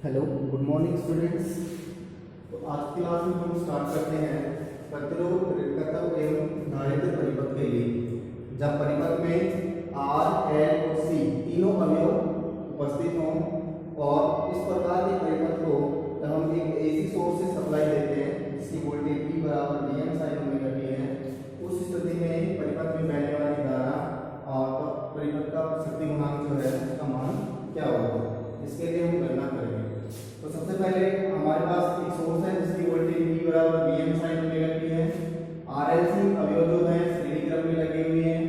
Hello, good morning students. तो आज की क्लास में हम स्टार्ट करते हैं प्रतिरोध, ऋणात्मक एवं धारित्र परिपथ के लिए। जब परिपथ में आर, एल और सी तीनों अवयव उपस्थित हों और इस प्रकार के परिपथ को जब हम एक एसी सोर्स से सप्लाई देते हैं जिसकी वोल्टेज V बराबर Vm sin ओमेगा t है, उस स्थिति में परिपथ में बहने वाली धारा और परिपथ का शक्ति गुणांक जो है उसका मान क्या होगा, इसके लिए हम गणना करेंगे। तो सबसे पहले हमारे पास एक सोर्स है जिसकी वोल्टेज V बराबर Vm sin ओमेगा t है। RLC अवयव जो है श्रेणी क्रम में लगे हुए हैं।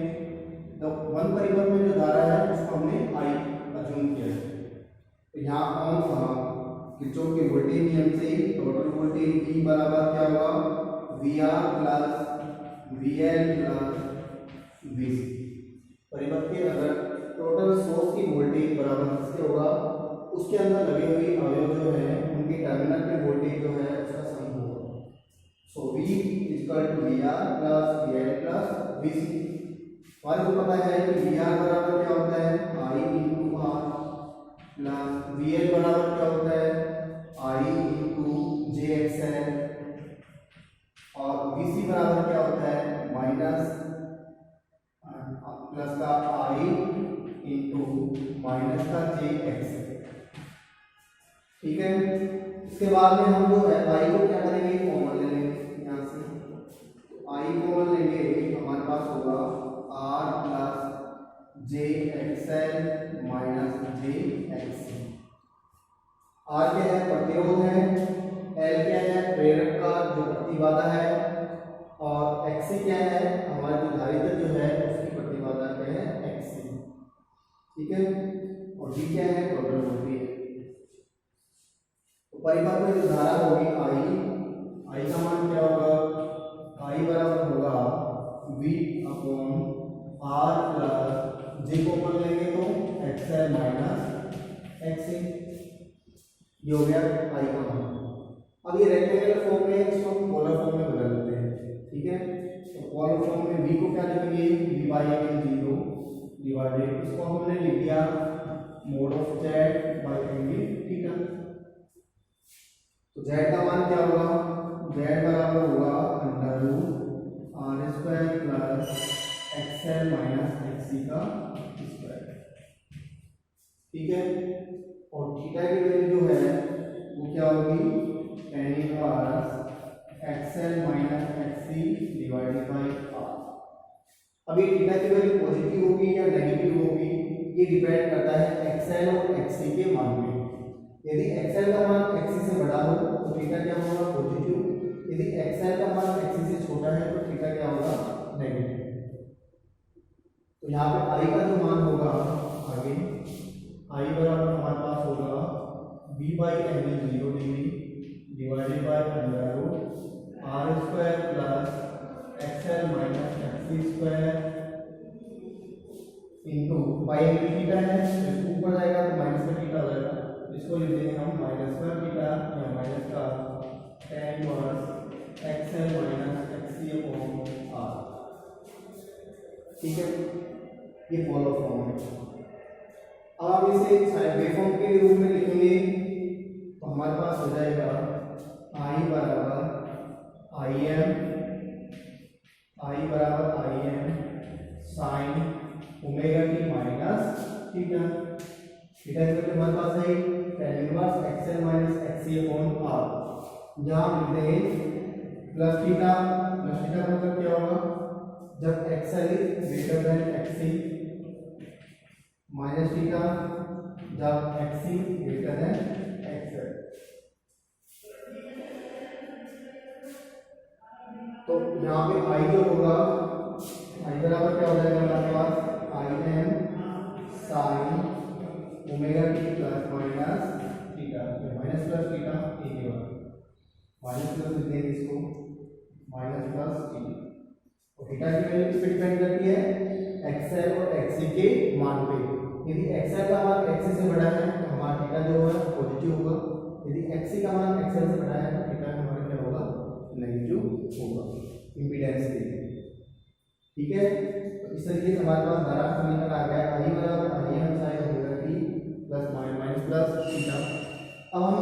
तो वन परिपथ में जो धारा है उसको हमने I अज्यूम किया है। तो यहाँ ऑन किरचॉफ के वोल्टेज नियम से टोटल वोल्टेज V बराबर क्या होगा, VR plus VL plus VC। परिपथ के अगर टोटल सोर्स की वोल्टेज बराबर किसके होगा, उसके अंदर लगे हुए अवयव जो है उनके टर्मिनल पे वोल्टेज जो है उसका सम होगा। So V equal to VR plus VL plus VC। हमारे को पता है कि VR बराबर क्या होता है, I into R plus VL बराबर क्या होता है, I इंटू JXL और VC बराबर क्या होता है, माइनस प्लस का I इंटू माइनस का JXL। ठीक है। इसके बाद में हम जो है I को क्या करेंगे, कॉमन ले लेंगे। यहाँ से I कॉमन लेंगे, हमारे पास होगा R plus JXL minus JXC। R क्या है, प्रतिरोध है, L क्या है, प्रेरक का जो प्रतिबाधा है, और XC क्या है, हमारा जो धारित्र जो है उसकी प्रतिबाधा क्या है, XC। ठीक है। और D क्या है, टोटल वोल्टेज। तो परिपथ में जो धारा होगी I का मान क्या होगा, I बराबर होगा V upon R plus J को मान लेंगे तो XL माइनस XC। ये हो गया I का मान। अब ये रेक्टेंगुलर फॉर्म में, इसको हम पोलर फॉर्म में बदल देते हैं। ठीक है। तो पोलर फॉर्म में V को क्या लिखेंगे, V बाई M0 डिवाइडेड, इसको हमने लिख दिया mod of Z by angle theta. तो Z का मान क्या होगा, Z बराबर होगा under root R square plus XL minus XC का स्क्वायर। ठीक है। और थीटा की वैल्यू जो है वो क्या होगी, tan inverse XL minus XC divided by R। अभी थीटा की वैल्यू पॉजिटिव होगी या नेगेटिव होगी, ये डिपेंड करता है XL और XC के मान पे। यदि XL का मान XC से बड़ा हो तो थीटा क्या होगा, पॉजिटिव। यदि XL का मान XC से छोटा है तो थीटा क्या होगा, नेगेटिव। तो यहाँ पे I का जो मान होगा, आगे I बराबर हमारे पास होगा V by angle 0 degree divided by under root R square plus XL minus XC square into by angle theta है, तो ऊपर जाएगा तो माइनस का थीटा हो जाएगा, इसको लिख देंगे हम माइनस का थीटा या माइनस का tan inverse XL minus XC upon R। ठीक है। ये पोलर फॉर्म है। अब आप इसे वेव फॉर्म के रूप में लिखेंगे तो हमारे पास हो जाएगा I बराबर Im sine omega T minus theta. Theta की वैल्यू हमारे पास है tan inverse XL minus XC upon R। यहाँ लिख देंगे प्लस थीटा का मतलब क्या होगा, जब XL greater than XC, minus theta जब XC ग्रेटर देन XL। तो यहाँ पे I जो होगा, I बराबर क्या हो जाएगा हमारे पास, Im sine omega T plus minus theta, minus plus theta एक ही बात, माइनस प्लस लिख देंगे इसको, माइनस प्लस थीटा। और थीटा की वैल्यू किस पे डिपेंड करती है, XL और XC के मान पे। यदि XL का मान XC से बड़ा है तो हमारा थीटा जो है पॉजिटिव होगा, यदि XC का मान XL से बड़ा है तो थीटा हमारा क्या होगा, नेगेटिव होगा इंपीडेंस के लिए। ठीक है। तो इस तरीके से हमारे पास धारा का समीकरण आ गया I बराबर Im sin omega t plus minus plus theta. अब हम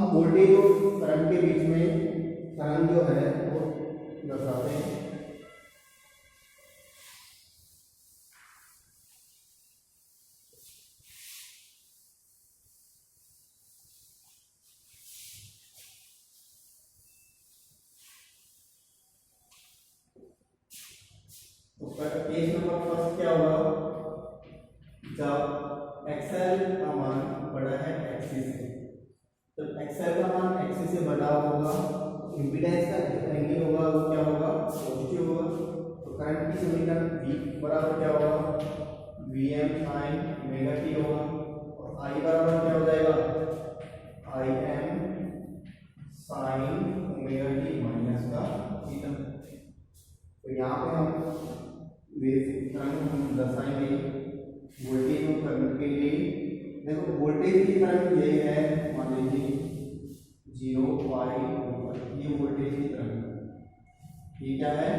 जो है वो दर्शाते हैं। उसका केस नंबर फर्स्ट क्या होगा, जब एक्सएल का मान बड़ा है एक्सी से, तो एक्सएल का मान एक्सी से बड़ा होगा, इम्पीडेंस का एंगल होगा वो क्या होगा, पॉजिटिव होगा। तो करंट की समीकरण V बराबर क्या होगा, Vm sin ओमेगा t होगा, और I बराबर क्या हो जाएगा, Im sin omega t minus का थीटा। तो यहाँ पे हम वेव तरंग हम दर्शाएंगे वोल्टेज और करंट के लिए। देखो वोल्टेज की तरंग ये है, मान लीजिए 0 पाई ऊपर, ये वोल्टेज की तरंग, ये क्या है,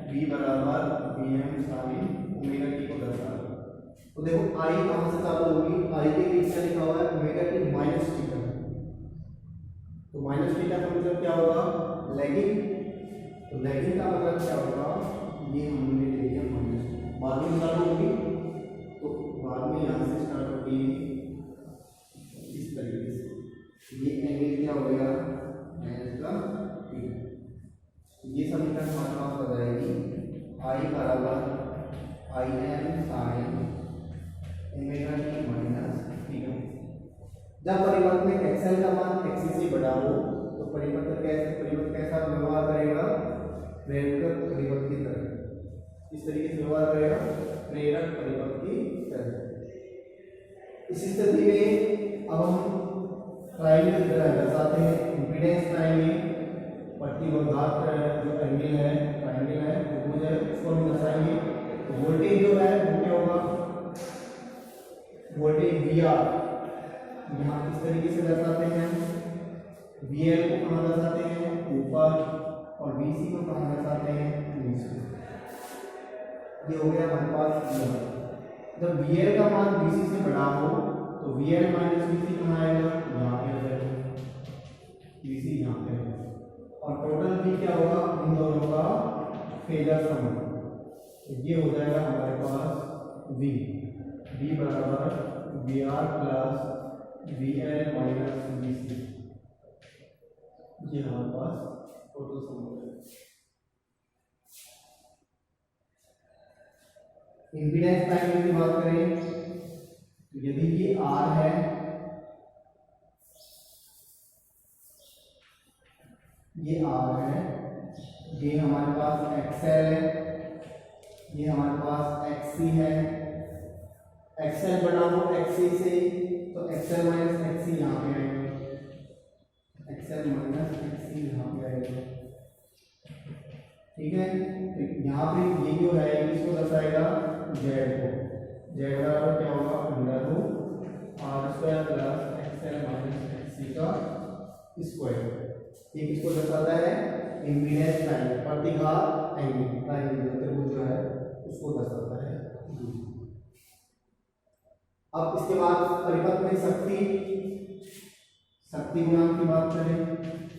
V बराबर Vm sin ओमेगा t को दर्शा रहा है। तो देखो I कहाँ से चालू होगी, I के बीच से लिखा हुआ है ओमेगा t माइनस थीटा, तो माइनस थीटा का मतलब क्या होगा, लैगिंग। तो लैगिंग का मतलब क्या होगा, ये हमने ले लिया माइनस, बाद में चालू होगी, तो बाद में यहाँ से स्टार्ट होगी इस तरीके से, ये एंगल क्या हो गया, माइनस का थीटा। ये समीकरण हमारे पास हो जाएगी I बराबर Im sin omega t minus theta. जब परिपथ में एक्सएल का मान एक्सी से बड़ा हो तो परिपथ कैसा व्यवहार करेगा, प्रेरक परिपथ की तरह, इस तरीके से व्यवहार करेगा प्रेरक परिपथ की तरह। इस स्थिति में अब हम ट्रायंगल दर्शाते हैं, इम्पीडेंस ट्रायंगल, प्रतिरोधात्मक जो एंगल है ट्रायंगल है वो जो इसको हम दर्शाएंगे। तो वोल्टेज जो है वो क्या होगा, वोल्टेज VR यहाँ इस तरीके से दर्शाते हैं, VL को कहाँ दर्शाते हैं, ऊपर, और VC को कहाँ दर्शाते हैं, नीचे। ये हो गया हमारे पास। जब VL का मान VC से बड़ा हो तो VL माइनस VC कहाँ आएगा, यहाँ पे हो जाएगा, VC यहाँ पे, और टोटल V क्या होगा, इन दोनों का फेजर सम, तो ये हो जाएगा हमारे पास V बराबर VR plus VL minus VC, ये हमारे पास टोटल सम हो जाएगा। इम्पीडेंस ट्रायंगल की बात करें तो यदि ये R है, ये R है, ये हमारे पास XL है, ये हमारे पास XC है, XL बड़ा हो XC से तो XL माइनस XC यहाँ पे आएगा, XL माइनस XC यहाँ पे आएगा, ठीक है। तो यहाँ पे ये जो है इसको दर्शाएगा Z को, Z बराबर क्या होगा, under root R square plus XL minus XC का स्क्वायर। ये किसको दर्शाता है, इम्पीडेंस ट्रायंगल, प्रतिघात एंगल ट्रायंगल त्रिभुज जो है उसको दर्शाता है। अब इसके बाद परिपथ में शक्ति गुणांक की बात करें,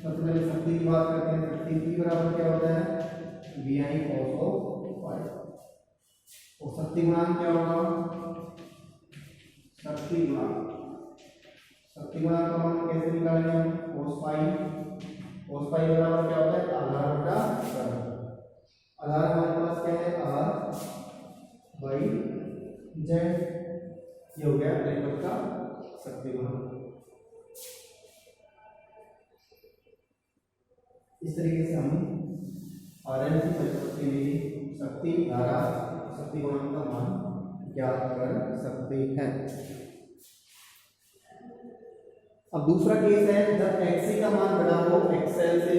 सबसे पहले शक्ति की बात करते हैं। शक्ति P बराबर क्या होता है, VI cos of phi, और शक्ति गुणांक क्या होगा, शक्ति गुणांक का मान कैसे निकालेंगे हम, cos phi बराबर क्या होता है, आधार बटा कर्ण। आधार हमारे पास क्या है, R बाई Z, ये हो गया परिपथ का शक्ति गुणांक। इस तरीके से हम RLC परिपथ के लिए शक्ति धारा शक्ति गुणांक का मान ज्ञात कर सकते हैं। अब दूसरा केस है, जब XC का मान बड़ा हो XL से,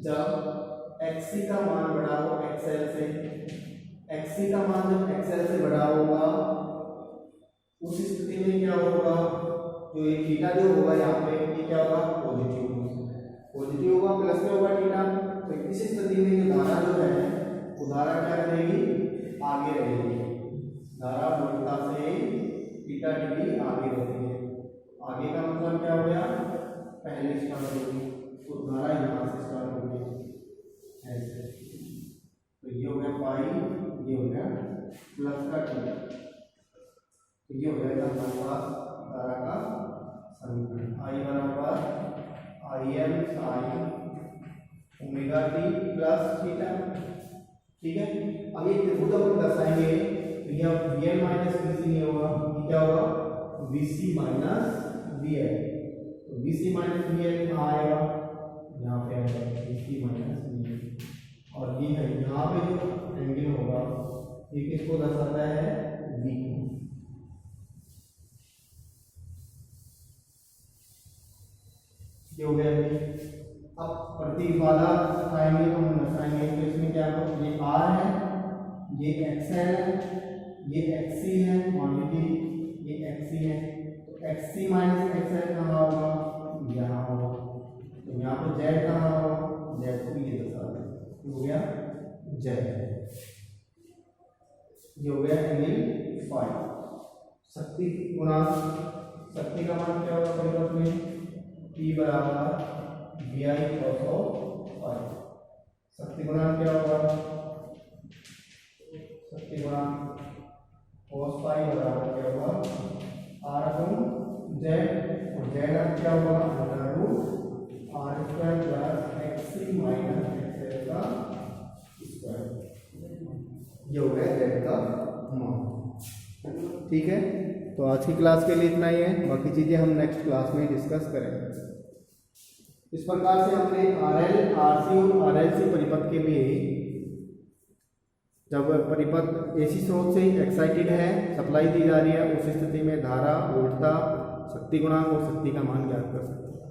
जब XC का मान बड़ा हो XL से, XC का मान जब XL से बड़ा होगा उस स्थिति में क्या होगा, जो ये थीटा जो होगा यहाँ पे ये क्या होगा, पॉजिटिव होगा, प्लस में होगा थीटा। तो इस स्थिति में जो धारा जो है वो धारा क्या करेगी, आगे रहेगी, धारा मूलता से थीटा डिग्री आगे रहती है। आगे का मतलब क्या हो गया, पहले स्टार्ट होगी, तो धारा यहाँ से स्टार्ट हो गई ऐसे, तो ये हो गया पाई, ये हो गया प्लस का टी, तो ये हो जाएगा हमारे पास धारा का समीकरण। आई बराबर IM sine omega T plus theta. ठीक है, अब ये त्रिभुज अपन दर्शाएंगे तो यह VL माइनस VC नहीं होगा, ये क्या होगा VC माइनस VL। तो VC माइनस VL कहाँ आएगा, यहाँ पे आएगा VC माइनस VL, और ये है यहाँ पे जो एंगल होगा ये किसको दर्शाता है, V को। ये हो गया। अब प्रतिबाधा आएंगे तो हम दर्शाएंगे, तो इसमें क्या होगा, ये R है, ये XL है, ये XC है, मान लीजिए ये XC है, तो XC माइनस XL कहाँ होगा, यहाँ होगा, तो यहाँ पर Z कहाँ होगा, Z को भी ये दर्शा दें, हो गया Z, ये हो गया एंगल फाई। शक्ति गुणा, शक्ति का मान क्या होगा परिपथ में, P बराबर VI cos ऑफ फाई। शक्ति गुणा क्या होगा, शक्ति गुणा cos फाई बराबर क्या होगा R अपॉन Z, और Z क्या होगा under root R square plus XC minus XL का स्क्वायर। ये हो गया Z का मान। ठीक है, तो आज की क्लास के लिए इतना ही है, बाकी चीज़ें हम नेक्स्ट क्लास में डिस्कस करेंगे। इस प्रकार से हमने RL, RC और RLC परिपथ के लिए, जब परिपथ AC स्रोत से एक्साइटेड है, सप्लाई दी जा रही है, उस स्थिति में धारा, वोल्टता, शक्ति गुणांक और शक्ति का मान ज्ञात कर सकते हैं।